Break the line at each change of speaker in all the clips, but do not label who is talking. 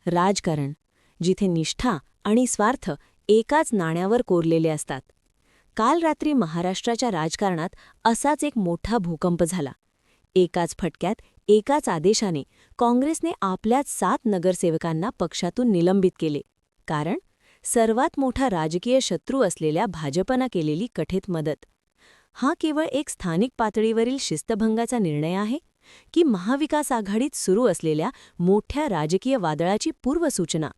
राजकारण, जिथे निष्ठा आणि स्वार्थ एकाच नाण्यावर कोरलेले असतात. काल रात्री महाराष्ट्राच्या राजकारणात असाच एक मोठा भूकंप झाला. एकाच फटक्यात, एकाच आदेशाने काँग्रेसने आपल्याच 7 नगरसेवकांना पक्षातून निलंबित केले. कारण सर्वात मोठा राजकीय शत्रू असलेल्या भाजपनं केलेली कथित मदत. हा केवळ एक स्थानिक पातळीवरील शिस्तभंगाचा निर्णय आहे की महाविकास आघाडीत सुरू असलेल्या मोठ्या राजकीय वादळाची पूर्वसूचना?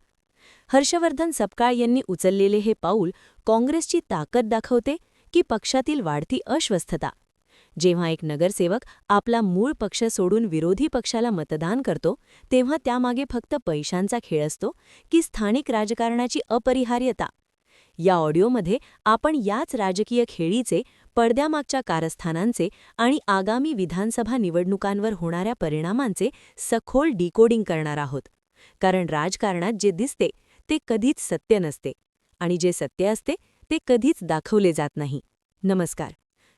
हर्षवर्धन सपकाळ यांनी उचललेले हे पाऊल काँग्रेसची ताकद दाखवते की पक्षातील वाढती अस्वस्थता? जेव्हा एक नगरसेवक आपला मूळ पक्ष सोडून विरोधी पक्षाला मतदान करतो, तेव्हा त्यामागे फक्त पैशांचा खेळ असतो की स्थानिक राजकारणाची अपरिहार्यता? या ऑडिओमध्ये आपण याच राजकीय खेळीचे, पडद्यामागच्या कारस्थानांचे आणि आगामी विधानसभा निवडणुकांवर होणाऱ्या परिणामांचे सखोल डिकोडिंग करणार आहोत. कारण राजकारणात जे दिसते ते कधीच सत्य नसते आणि जे सत्य असते ते कधीच दाखवले जात नाही. नमस्कार.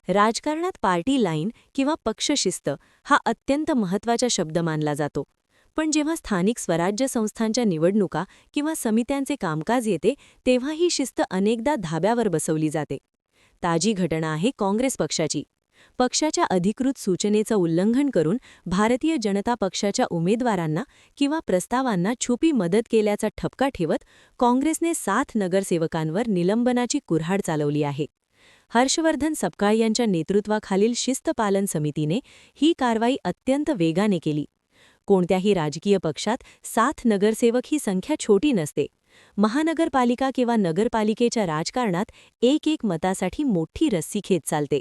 राजकारणात पार्टी लाईन किंवा पक्षशिस्त हा अत्यंत महत्त्वाचा शब्द मानला जातो. पण जेव्हा स्थानिक स्वराज्य संस्थांच्या निवडणुका किंवा समित्यांचे कामकाज येते, तेव्हा ही शिस्त अनेकदा धाब्यावर बसवली जाते. ताजी घटना आहे काँग्रेस पक्षाची. पक्षाच्या अधिकृत सूचनेचं उल्लंघन करून भारतीय जनता पक्षाच्या उमेदवारांना किंवा प्रस्तावांना छुपी मदत केल्याचा ठपका ठेवत काँग्रेसने 7 नगरसेवकांवर निलंबनाची कुऱ्हाड चालवली आहे. हर्षवर्धन सपकाळ यांच्या नेतृत्वाखालील शिस्तपालन समितीने ही कारवाई अत्यंत वेगाने केली. कोणत्याही राजकीय पक्षात 7 नगरसेवक ही संख्या छोटी नसते. महानगरपालिका किंवा नगरपालिकेच्या राजकारणात एक मतासाठी मोठी रस्सीखेच चालते.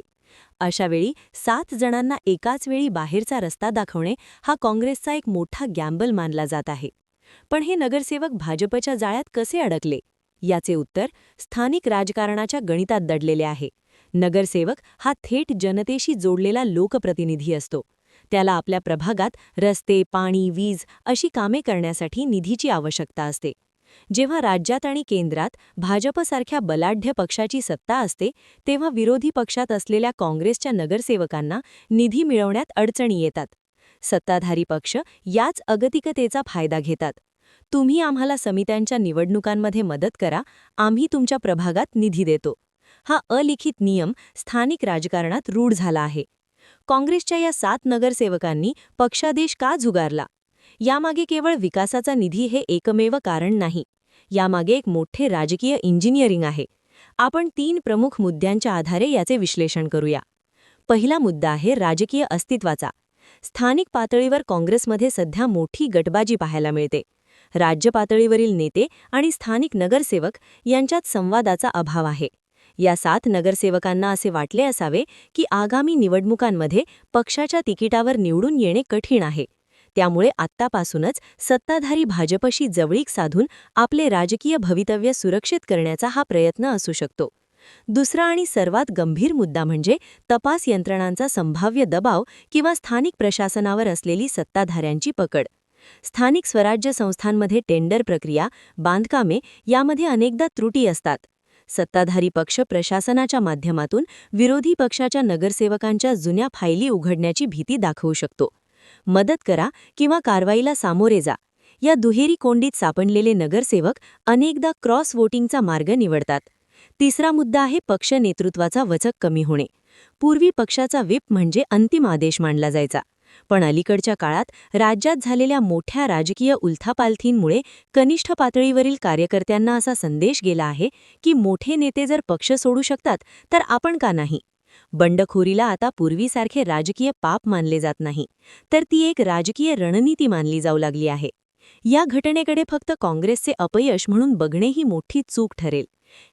अशावेळी 7 जणांना एकाच वेळी बाहेरचा रस्ता दाखवणे हा काँग्रेसचा एक मोठा गॅम्बल मानला जात आहे. पण हे नगरसेवक भाजपच्या जाळ्यात कसे अडकले? याचे उत्तर स्थानिक राजकारणाच्या गणितात दडलेले आहे. नगरसेवक हा थेट जनतेशी जोडलेला लोकप्रतिनिधी असतो. त्याला आपल्या प्रभागात रस्ते, पाणी, वीज अशी कामे करण्यासाठी निधीची आवश्यकता असते. जेव्हा राज्यात आणि केंद्रात भाजपसारख्या बलाढ्य पक्षाची सत्ता असते, तेव्हा विरोधी पक्षात असलेल्या काँग्रेसच्या नगरसेवकांना निधी मिळवण्यात अडचणी येतात. सत्ताधारी पक्ष याच अगतिकतेचा फायदा घेतात. तुम्ही आम्हाला समित्यांच्या निवडणुकांमध्ये मदत करा, आम्ही तुमच्या प्रभागात निधी देतो. हा अलिखित नियम स्थानिक राजकारणात रूढ झाला आहे. काँग्रेसच्या या 7 नगरसेवकांनी पक्षादेश का झुगारला? यामागे केवळ विकासाचा निधी हे एकमेव कारण नाही. यामागे एक मोठे राजकीय इंजिनिअरिंग आहे. आपण 3 प्रमुख मुद्द्यांच्या आधारे याचे विश्लेषण करूया. पहिला मुद्दा आहे राजकीय अस्तित्वाचा. स्थानिक पातळीवर काँग्रेसमध्ये सध्या मोठी गटबाजी पाहायला मिळते. राज्य पातळीवरील नेते आणि स्थानिक नगरसेवक यांच्यात संवादाचा अभाव आहे. या 7 नगरसेवकांना असे वाटले असावे की आगामी निवडणुकांमध्ये पक्षाच्या तिकिटावर निवडून येणे कठीण आहे. त्यामुळे आत्तापासूनच सत्ताधारी भाजपशी जवळीक साधून आपले राजकीय भवितव्य सुरक्षित करण्याचा हा प्रयत्न असू शकतो. दुसरा आणि सर्वात गंभीर मुद्दा म्हणजे तपास यंत्रणांचा संभाव्य दबाव किंवा स्थानिक प्रशासनावर असलेली सत्ताधाऱ्यांची पकड. स्थानिक स्वराज्य संस्थांमध्ये टेंडर प्रक्रिया, बांधकामे यामध्ये अनेकदा त्रुटी असतात. सत्ताधारी पक्ष प्रशासनाच्या माध्यमातून विरोधी पक्षाच्या नगरसेवकांच्या जुन्या फायली उघडण्याची भीती दाखवू शकतो. मदत करा किंवा कारवाईला सामोरे जा या दुहेरी कोंडीत सापडलेले नगरसेवक अनेकदा क्रॉस वोटिंगचा मार्ग निवडतात. तिसरा मुद्दा आहे पक्ष नेतृत्वाचा वचक कमी होणे. पूर्वी पक्षाचा व्हिप म्हणजे अंतिम आदेश मानला जायचा. पण अलीकडच्या काळात राज्यात झालेल्या मोठ्या राजकीय उलथापालथींमुळे कनिष्ठ पातळीवरील कार्यकर्त्यांना असा संदेश गेला आहे की मोठे नेते जर पक्ष सोडू शकतात तर आपण का नाही? बंडखोरीला आता पूर्वीसारखे राजकीय पाप मानले जात नाही, तर ती एक राजकीय रणनीती मानली जाऊ लागली आहे. या घटनेकडे फक्त काँग्रेसचे अपयश म्हणून बघणे ही मोठी चूक ठरेल.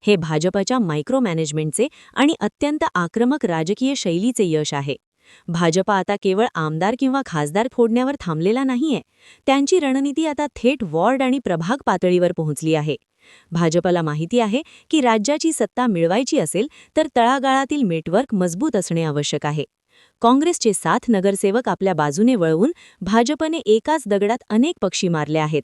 हे भाजपच्या मायक्रो मॅनेजमेंटचे आणि अत्यंत आक्रमक राजकीय शैलीचे यश आहे. भाजप आता केवळ आमदार किंवा खासदार फोडण्यावर थांबलेला नाहीये. त्यांची रणनीती आता थेट वॉर्ड आणि प्रभाग पातळीवर पोहोचली आहे. भाजपला माहिती आहे की राज्याची सत्ता मिळवायची असेल तर तळागाळातील नेटवर्क मजबूत असणे आवश्यक आहे. काँग्रेसचे 7 नगरसेवक आपल्या बाजूने वळवून भाजपने एकाच दगडात अनेक पक्षी मारले आहेत.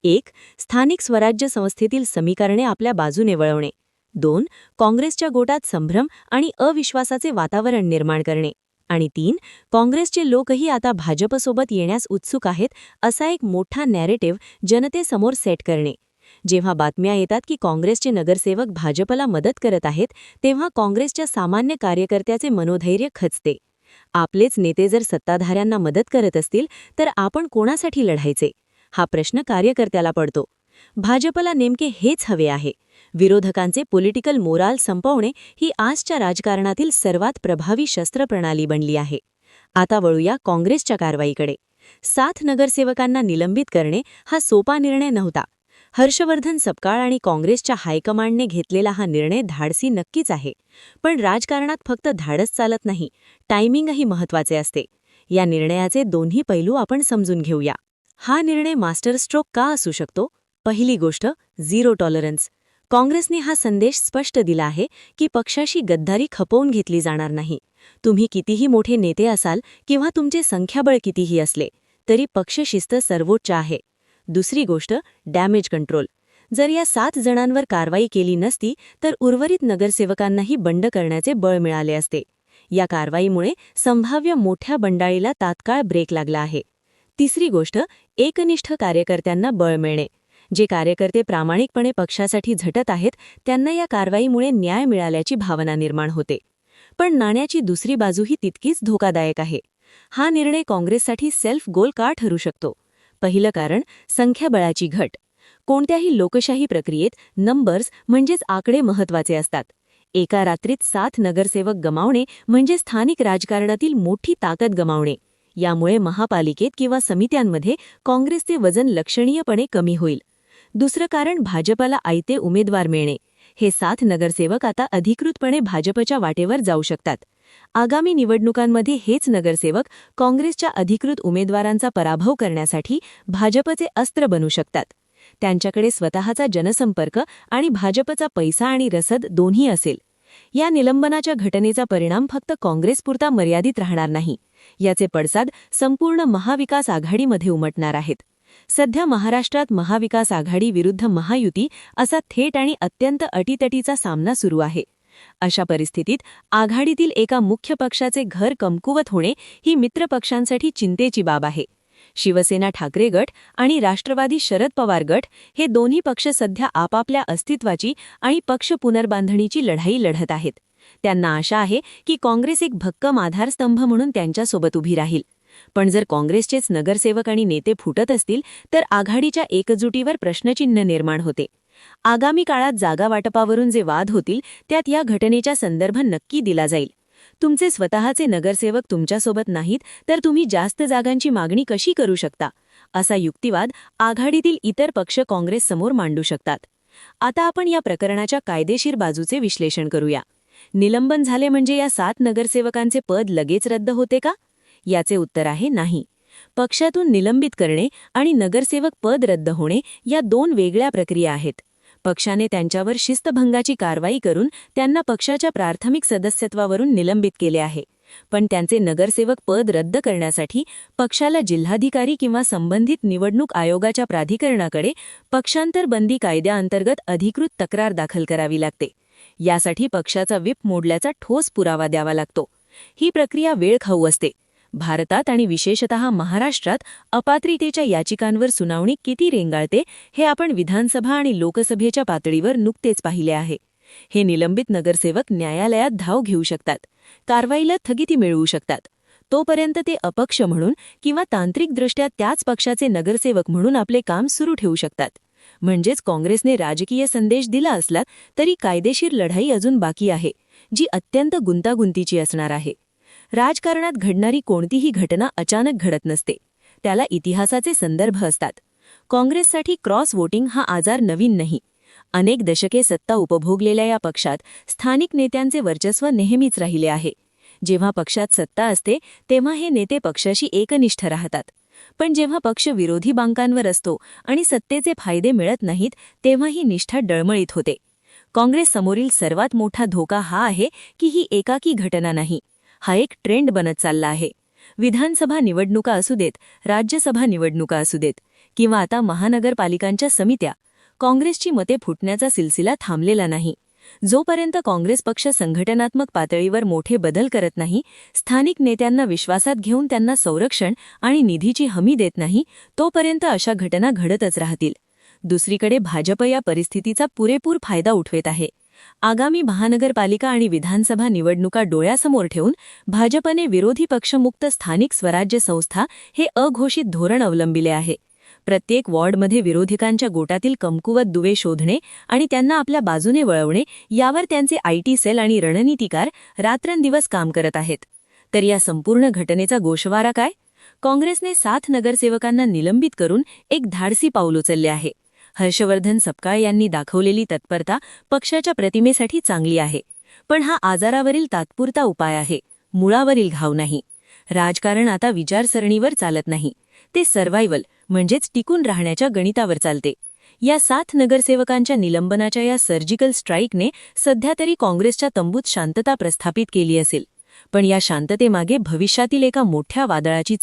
1. स्थानिक स्वराज्य संस्थेतील समीकरणे आपल्या बाजूने वळवणे. 2. काँग्रेसच्या गोटात संभ्रम आणि अविश्वासाचे वातावरण निर्माण करणे. आणि 3. काँग्रेसचे लोकही आता भाजपसोबत येण्यास उत्सुक आहेत असा एक मोठा नॅरेटिव्ह जनतेसमोर सेट करणे. जेव्हा बातम्या येतात की काँग्रेसचे नगरसेवक भाजपला मदत करत आहेत, तेव्हा काँग्रेसच्या सामान्य कार्यकर्त्याचे मनोधैर्य खचते. आपलेच नेते जर सत्ताधाऱ्यांना मदत करत असतील तर आपण कोणासाठी लढायचे, हा प्रश्न कार्यकर्त्याला पडतो. भाजपला नेमके हेच हवे आहे. विरोधकांचे पॉलिटिकल मोराल संपवणे ही आजच्या राजकारणातील सर्वात प्रभावी शस्त्रप्रणाली बनली आहे. आता वळूया काँग्रेसच्या कारवाईकडे. 7 नगरसेवकांना निलंबित करणे हा सोपा निर्णय नव्हता. हर्षवर्धन सपकाळ आणि काँग्रेसच्या हायकमांडने घेतलेला हा निर्णय धाडसी नक्कीच आहे. पण राजकारणात फक्त धाडस चालत नाही, टायमिंगही महत्त्वाचे असते. या निर्णयाचे दोन्ही पैलू आपण समजून घेऊया. हा निर्णय मास्टर स्ट्रोक का असू शकतो? पहिली गोष्ट, झिरो टॉलरन्स. काँग्रेसने हा संदेश स्पष्ट दिला आहे की पक्षाशी गद्दारी खपवून घेतली जाणार नाही. तुम्ही कितीही मोठे नेते असाल किंवा तुमचे संख्याबळ कितीही असले तरी पक्षशिस्त सर्वोच्च आहे. दुसरी गोष्ट, डॅमेज कंट्रोल. जर या 7 जणांवर कारवाई केली नसती तर उर्वरित नगरसेवकांनाही बंड करण्याचे बळ मिळाले असते. या कारवाईमुळे संभाव्य मोठ्या बंडाळीला तात्काळ ब्रेक लागला आहे. तिसरी गोष्ट, एकनिष्ठ कार्यकर्त्यांना बळ मिळणे. जे कार्यकर्ते प्रामाणिकपणे पक्षासाठी झटत आहेत त्यांना या कारवाईमुळे न्याय मिळाल्याची भावना निर्माण होते. पण नाण्याची दुसरी बाजूही तितकीच धोकादायक आहे. हा निर्णय काँग्रेससाठी सेल्फ गोल का ठरू शकतो? पहिलं कारण, संख्याबळाची घट. कोणत्याही लोकशाही प्रक्रियेत नंबर्स म्हणजेच आकडे महत्त्वाचे असतात. एका रात्रीत 7 नगरसेवक गमावणे म्हणजे स्थानिक राजकारणातील मोठी ताकद गमावणे. यामुळे महापालिकेत किंवा समित्यांमध्ये काँग्रेसचे वजन लक्षणीयपणे कमी होईल. दुसरं कारण, भाजपला आयते उमेदवार मिळणे. हे 7 नगरसेवक आता अधिकृतपणे भाजपच्या वाटेवर जाऊ शकतात. आगामी निवडणुकांमध्ये हेच नगरसेवक काँग्रेसच्या अधिकृत उमेदवारांचा पराभव करण्यासाठी भाजपचे अस्त्र बनू शकतात. त्यांच्याकडे स्वतःचा जनसंपर्क आणि भाजपचा पैसा आणि रसद दोन्ही असेल. या निलंबनाच्या घटनेचा परिणाम फक्त काँग्रेसपुरता मर्यादित राहणार नाही. याचे पडसाद संपूर्ण महाविकास आघाडीमध्ये उमटणार आहेत. सध्या महाराष्ट्रात महाविकास आघाडी विरुद्ध महायुती असा थेट आणि अत्यंत अटीतटीचा सामना सुरू आहे. अशा परिस्थितीत आघाडीतील एका मुख्य पक्षाचे घर कमकुवत होणे ही मित्रपक्षांसाठी चिंतेची बाब आहे. शिवसेना ठाकरे गट आणि राष्ट्रवादी शरद पवार गट हे दोन्ही पक्ष सध्या आपापल्या अस्तित्वाची आणि पक्ष पुनर्बांधणीची लढाई लढत आहेत. त्यांना आशा आहे की काँग्रेस एक भक्कम आधारस्तंभ म्हणून त्यांच्यासोबत उभी राहील. पण जर काँग्रेसचेच नगरसेवक आणि नेते फुटत असतील तर आघाडीच्या एकजुटीवर प्रश्नचिन्ह निर्माण होते. आगामी काळात जागा वाटपावरून जे वाद होतील त्यात या घटनेचा संदर्भ नक्की दिला जाईल. तुमचे स्वतःचे नगरसेवक तुमच्यासोबत नाहीत तर तुम्ही जास्त जागांची मागणी कशी करू शकता, असा युक्तिवाद आघाडीतील इतर पक्ष काँग्रेससमोर मांडू शकतात. आता आपण या प्रकरणाच्या कायदेशीर बाजूचे विश्लेषण करूया. निलंबन झाले म्हणजे या 7 नगरसेवकांचे पद लगेच रद्द होते का? याचे उत्तर आहे नाही. पक्षातून निलंबित करणे आणि नगरसेवक पद रद्द होणे या 2 वेगळ्या प्रक्रिया आहेत. पक्षाने त्यांच्यावर शिस्तभंगाची कारवाई करून त्यांना पक्षाच्या प्राथमिक सदस्यत्वावरून निलंबित केले आहे. पण त्यांचे नगरसेवक पद रद्द करण्यासाठी पक्षाला जिल्हाधिकारी किंवा संबंधित निवडणूक आयोगाच्या प्राधिकरणाकडे पक्षांतर बंदी कायद्याअंतर्गत अधिकृत तक्रार दाखल करावी लागते. यासाठी पक्षाचा व्हिप मोडल्याचा ठोस पुरावा द्यावा लागतो. ही प्रक्रिया वेळखाऊ असते. भारतात आणि विशेषतः महाराष्ट्रात अपात्रितेच्या याचिकांवर सुनावणी किती रेंगाळते हे आपण विधानसभा आणि लोकसभेच्या पातळीवर नुकतेच पाहिले आहे. हे निलंबित नगरसेवक न्यायालयात धाव घेऊ शकतात, कारवाईला स्थगिती मिळवू शकतात. तोपर्यंत ते अपक्ष म्हणून किंवा तांत्रिकदृष्ट्या त्याच पक्षाचे नगरसेवक म्हणून आपले काम सुरू ठेवू शकतात. म्हणजेच काँग्रेसने राजकीय संदेश दिला असला तरी कायदेशीर लढाई अजून बाकी आहे, जी अत्यंत गुंतागुंतीची असणार आहे. राजकारणात घडणारी कोणतीही घटना अचानक घडत नसते. त्याला इतिहासाचे संदर्भ असतात. काँग्रेससाठी क्रॉस वोटिंग हा आजार नवीन नाही. अनेक दशके सत्ता उपभोगलेल्या या पक्षात स्थानिक नेत्यांचे वर्चस्व नेहमीच राहिले आहे. जेव्हा पक्षात सत्ता असते तेव्हा हे नेते पक्षाशी एकनिष्ठ राहतात. पण जेव्हा पक्ष विरोधी बांकांवर असतो आणि सत्तेचे फायदे मिळत नाहीत तेव्हा ही निष्ठा डळमळीत होते. काँग्रेससमोरील सर्वात मोठा धोका हा आहे की ही एकाकी घटना नाही, हा एक ट्रेंड बनत चालला आहे. विधानसभा निवडणुका असू देत, राज्यसभा निवडणुका असू देत किंवा आता महानगरपालिकांच्या समित्या, काँग्रेसची मते फुटण्याचा सिलसिला थांबलेला नाही. जोपर्यंत काँग्रेस पक्ष संघटनात्मक पातळीवर मोठे बदल करत नाही, स्थानिक नेत्यांना विश्वासात घेऊन त्यांना संरक्षण आणि निधीची हमी देत नाही, तोपर्यंत अशा घटना घडतच राहतील. दुसरीकडे भाजप या परिस्थितीचा पुरेपूर फायदा उठवत आहे. आगामी महानगरपालिका आणि विधानसभा निवडणुका डोळ्यासमोर ठेवून भाजपने विरोधी पक्षमुक्त स्थानिक स्वराज्य संस्था हे अघोषित धोरण अवलंबिले आहे. प्रत्येक वॉर्डमध्ये विरोधकांच्या गोटातील कमकुवत दुवे शोधणे आणि त्यांना आपल्या बाजूने वळवणे यावर त्यांचे आयटी सेल आणि रणनीतिकार रात्रंदिवस काम करत आहेत. तर या संपूर्ण घटनेचा गोषवारा काय? काँग्रेसने 7 नगरसेवकांना निलंबित करून एक धाडसी पाऊल उचलले आहे. हर्षवर्धन सपकाळ यांनी दाखवलेली तत्परता पक्षाच्या प्रतिमेसाठी चांगली आहे, पण हा आजारावरील तात्पुरता उपाय आहे, मुळावरील घाव नाही. राजकारण आता विचारसरणीवर चालत नाही, ते सर्व्हायव्हल म्हणजेच टिकून राहण्याच्या गणितावर चालते. या 7 नगरसेवकांच्या निलंबनाच्या या सर्जिकल स्ट्राईकने सध्या तरी काँग्रेसच्या तंबूत शांतता प्रस्थापित केली असेल, पण या शांततेमागे भविष्यातील एका मोठ्या वादळाची